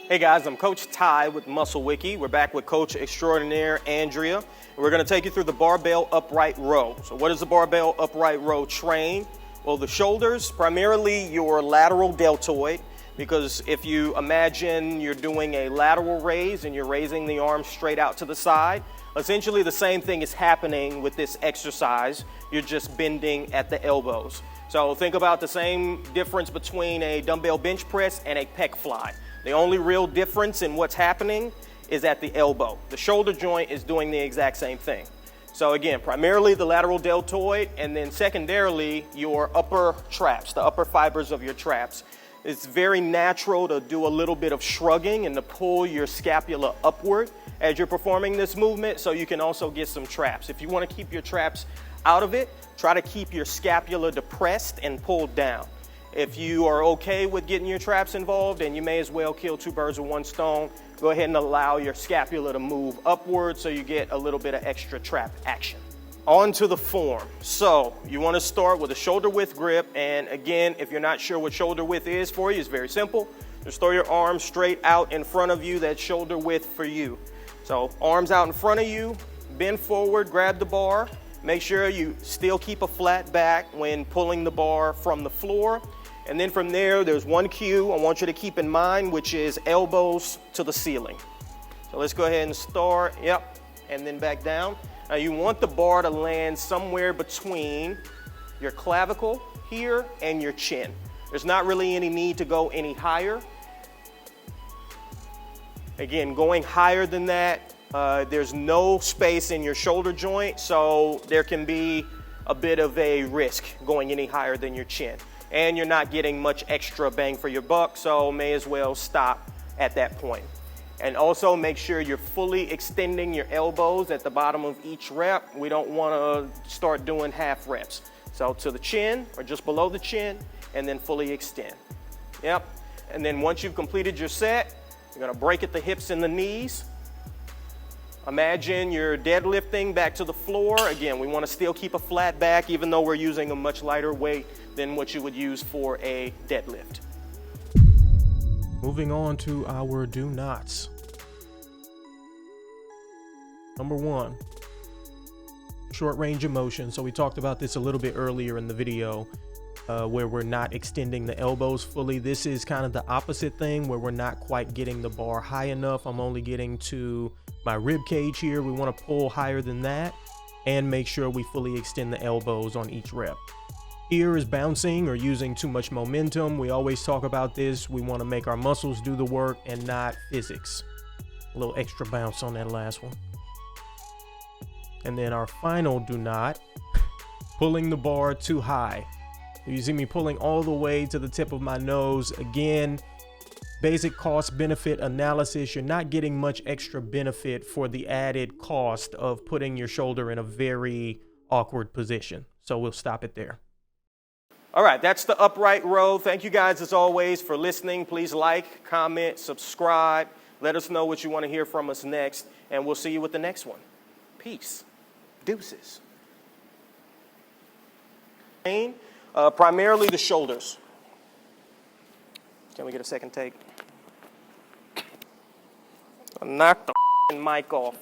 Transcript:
Hey guys, I'm Coach Ty with MuscleWiki. We're back with Coach Extraordinaire Andrea. And we're going to take you through the barbell upright row. So what does the barbell upright row train? Well, the shoulders, primarily your lateral deltoid, because if you imagine you're doing a lateral raise and you're raising the arms straight out to the side, essentially the same thing is happening with this exercise. You're just bending at the elbows. So think about the same difference between a dumbbell bench press and a pec fly. The only real difference in what's happening is at the elbow. The shoulder joint is doing the exact same thing. So again, primarily the lateral deltoid, and then secondarily your upper traps, the upper fibers of your traps. It's very natural to do a little bit of shrugging and to pull your scapula upward as you're performing this movement, so you can also get some traps. If you want to keep your traps out of it, try to keep your scapula depressed and pulled down. If you are okay with getting your traps involved, and you may as well kill two birds with one stone, go ahead and allow your scapula to move upward so you get a little bit of extra trap action. On to the form. So you want to start with a shoulder width grip, and again, if you're not sure what shoulder width is for you, it's very simple. Just throw your arms straight out in front of you. That's shoulder width for you. So arms out in front of you, bend forward, grab the bar. Make sure you still keep a flat back when pulling the bar from the floor. And then from there, there's one cue I want you to keep in mind, which is elbows to the ceiling. So let's go ahead and start, and then back down. Now you want the bar to land somewhere between your clavicle here and your chin. There's not really any need to go any higher. Again, going higher than that, there's no space in your shoulder joint, so there can be a bit of a risk going any higher than your chin. And you're not getting much extra bang for your buck, so may as well stop at that point. And also make sure you're fully extending your elbows at the bottom of each rep. We don't want to start doing half reps. So to the chin or just below the chin, and then fully extend. And then once you've completed your set, you're going to break at the hips and the knees. Imagine you're deadlifting back to the floor. Again, we want to still keep a flat back, even though we're using a much lighter weight than what you would use for a deadlift. Moving on to our do nots. Number one, short range of motion. So we talked about this a little bit earlier in the video, where we're not extending the elbows fully. This is kind of the opposite thing, where we're not quite getting the bar high enough. I'm only getting to my rib cage here. We want to pull higher than that and make sure we fully extend the elbows on each rep. Here is bouncing or using too much momentum. We always talk about this. We want to make our muscles do the work and not physics. A little extra bounce on that last one. And then our final do not, pulling the bar too high. You see me pulling all the way to the tip of my nose. Again, basic cost benefit analysis. You're not getting much extra benefit for the added cost of putting your shoulder in a very awkward position. So we'll stop it there. All right, that's the upright row. Thank you guys as always for listening. Please like, comment, subscribe. Let us know what you want to hear from us next, and we'll see you with the next one. Peace. Deuces. Primarily the shoulders. Can we get a second take? Knock the mic off.